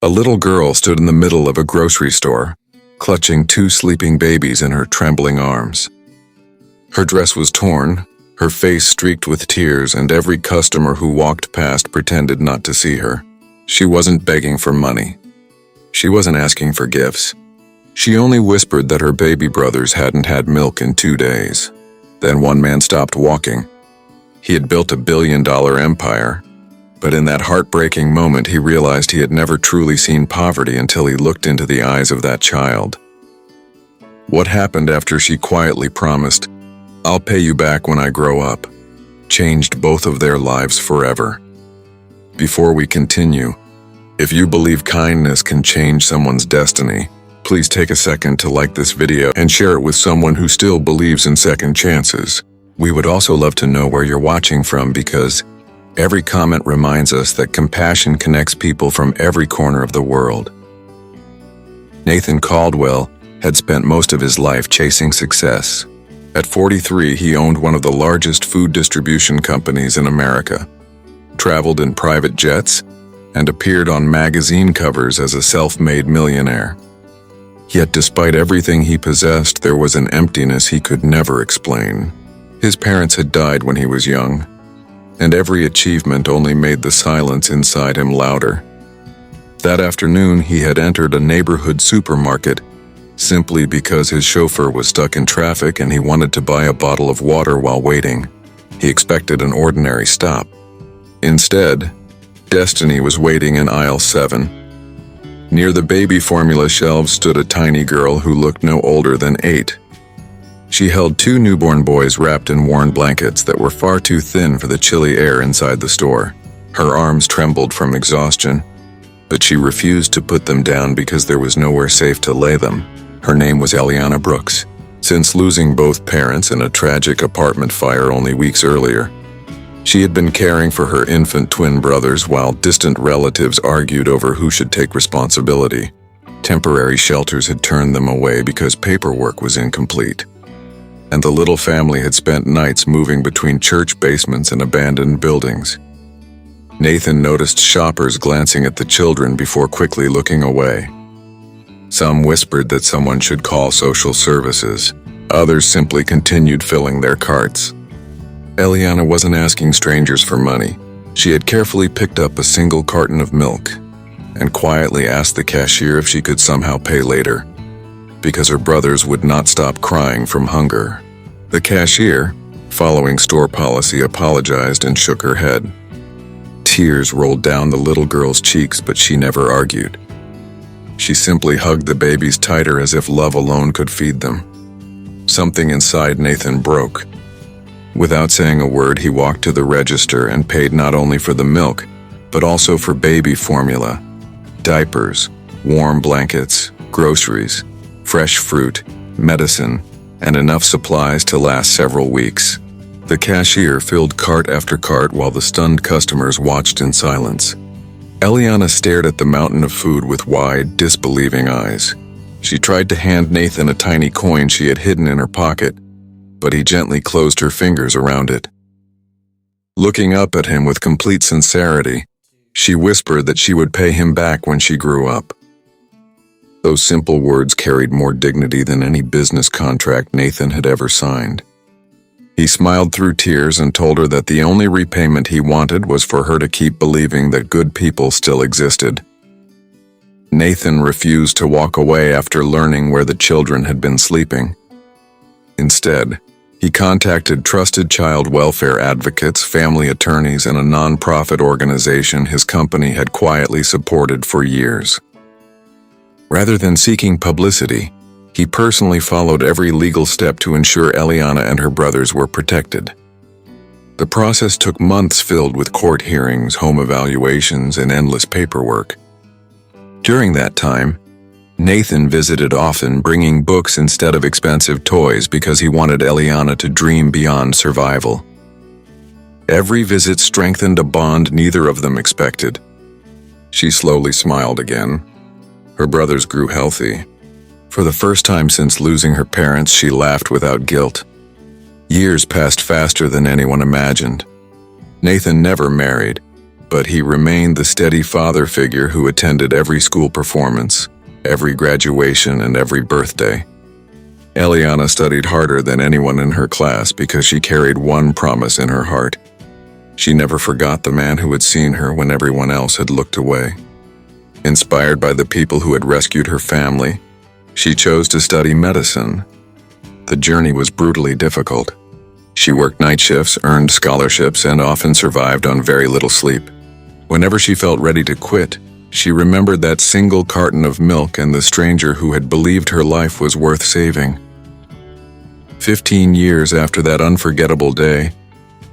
A little girl stood in the middle of a grocery store, clutching two sleeping babies in her trembling arms. Her dress was torn, her face streaked with tears, and every customer who walked past pretended not to see her. She wasn't begging for money. She wasn't asking for gifts. She only whispered that her baby brothers hadn't had milk in 2 days. Then one man stopped walking. He had built a billion-dollar empire, but in that heartbreaking moment he realized he had never truly seen poverty until he looked into the eyes of that child. What happened after she quietly promised, "I'll pay you back when I grow up," changed both of their lives forever. Before we continue, if you believe kindness can change someone's destiny, please take a second to like this video and share it with someone who still believes in second chances. We would also love to know where you're watching from, because every comment reminds us that compassion connects people from every corner of the world. Nathan Caldwell had spent most of his life chasing success. At 43, he owned one of the largest food distribution companies in America, traveled in private jets, and appeared on magazine covers as a self-made millionaire. Yet despite everything he possessed, there was an emptiness he could never explain. His parents had died when he was young, and every achievement only made the silence inside him louder. That afternoon, he had entered a neighborhood supermarket simply because his chauffeur was stuck in traffic and he wanted to buy a bottle of water while waiting. He expected an ordinary stop. Instead, destiny was waiting in aisle 7. Near the baby formula shelves stood a tiny girl who looked no older than 8. She held 2 newborn boys wrapped in worn blankets that were far too thin for the chilly air inside the store. Her arms trembled from exhaustion, but she refused to put them down because there was nowhere safe to lay them. Her name was Eliana Brooks. Since losing both parents in a tragic apartment fire only weeks earlier, she had been caring for her infant twin brothers while distant relatives argued over who should take responsibility. Temporary shelters had turned them away because paperwork was incomplete, and the little family had spent nights moving between church basements and abandoned buildings. Nathan noticed shoppers glancing at the children before quickly looking away. Some whispered that someone should call social services. Others simply continued filling their carts. Eliana wasn't asking strangers for money. She had carefully picked up a single carton of milk and quietly asked the cashier if she could somehow pay later, because her brothers would not stop crying from hunger. The cashier, following store policy, apologized and shook her head. Tears rolled down the little girl's cheeks, but she never argued. She simply hugged the babies tighter as if love alone could feed them. Something inside Nathan broke. Without saying a word, he walked to the register and paid not only for the milk, but also for baby formula, diapers, warm blankets, groceries, fresh fruit, medicine, and enough supplies to last several weeks. The cashier filled cart after cart while the stunned customers watched in silence. Eliana stared at the mountain of food with wide, disbelieving eyes. She tried to hand Nathan a tiny coin she had hidden in her pocket, but he gently closed her fingers around it. Looking up at him with complete sincerity, she whispered that she would pay him back when she grew up. Those simple words carried more dignity than any business contract Nathan had ever signed. He smiled through tears and told her that the only repayment he wanted was for her to keep believing that good people still existed. Nathan refused to walk away after learning where the children had been sleeping. Instead, he contacted trusted child welfare advocates, family attorneys, and a non-profit organization his company had quietly supported for years. Rather than seeking publicity, he personally followed every legal step to ensure Eliana and her brothers were protected. The process took months, filled with court hearings, home evaluations, and endless paperwork. During that time, Nathan visited often, bringing books instead of expensive toys because he wanted Eliana to dream beyond survival. Every visit strengthened a bond neither of them expected. She slowly smiled again. Her brothers grew healthy. For the first time since losing her parents, she laughed without guilt. Years passed faster than anyone imagined. Nathan never married, but he remained the steady father figure who attended every school performance, every graduation, and every birthday. Eliana studied harder than anyone in her class because she carried one promise in her heart. She never forgot the man who had seen her when everyone else had looked away. Inspired by the people who had rescued her family, she chose to study medicine. The journey was brutally difficult. She worked night shifts, earned scholarships, and often survived on very little sleep. Whenever she felt ready to quit, she remembered that single carton of milk and the stranger who had believed her life was worth saving. 15 years after that unforgettable day,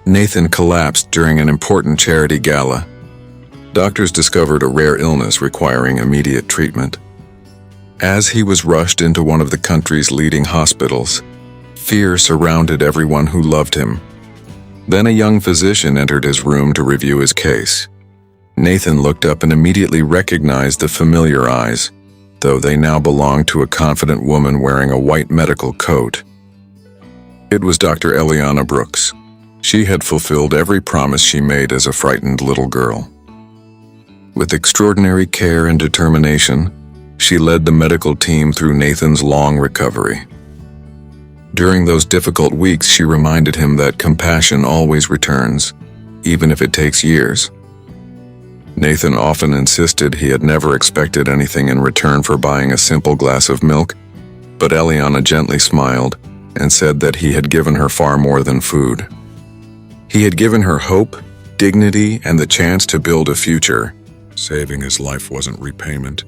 Nathan collapsed during an important charity gala. Doctors discovered a rare illness requiring immediate treatment. As he was rushed into one of the country's leading hospitals, fear surrounded everyone who loved him. Then a young physician entered his room to review his case. Nathan looked up and immediately recognized the familiar eyes, though they now belonged to a confident woman wearing a white medical coat. It was Dr. Eliana Brooks. She had fulfilled every promise she made as a frightened little girl. With extraordinary care and determination, she led the medical team through Nathan's long recovery. During those difficult weeks, she reminded him that compassion always returns, even if it takes years. Nathan often insisted he had never expected anything in return for buying a simple glass of milk, but Eliana gently smiled and said that he had given her far more than food. He had given her hope, dignity, and the chance to build a future. Saving his life wasn't repayment.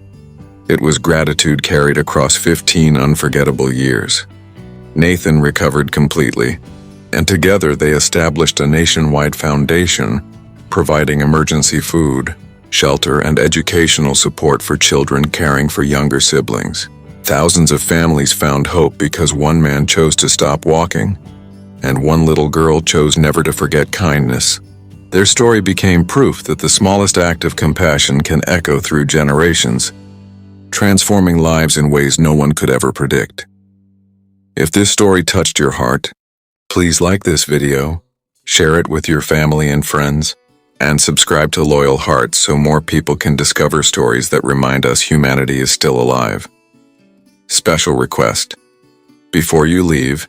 It was gratitude carried across 15 unforgettable years. Nathan recovered completely, and together they established a nationwide foundation, providing emergency food, shelter, and educational support for children caring for younger siblings. Thousands of families found hope because one man chose to stop walking, and one little girl chose never to forget kindness. Their story became proof that the smallest act of compassion can echo through generations, transforming lives in ways no one could ever predict. If this story touched your heart, please like this video, share it with your family and friends, and subscribe to Loyal Hearts so more people can discover stories that remind us humanity is still alive. Special request: before you leave,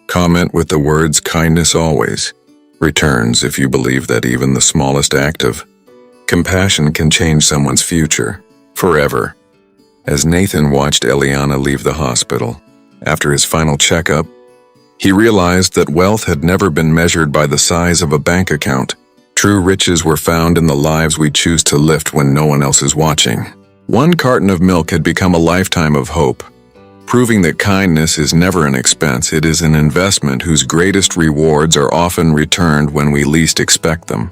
comment with the words "kindness always" returns if you believe that even the smallest act of compassion can change someone's future forever. As Nathan watched Eliana leave the hospital, after his final checkup, he realized that wealth had never been measured by the size of a bank account. True riches were found in the lives we choose to lift when no one else is watching. One carton of milk had become a lifetime of hope, proving that kindness is never an expense. It is an investment whose greatest rewards are often returned when we least expect them.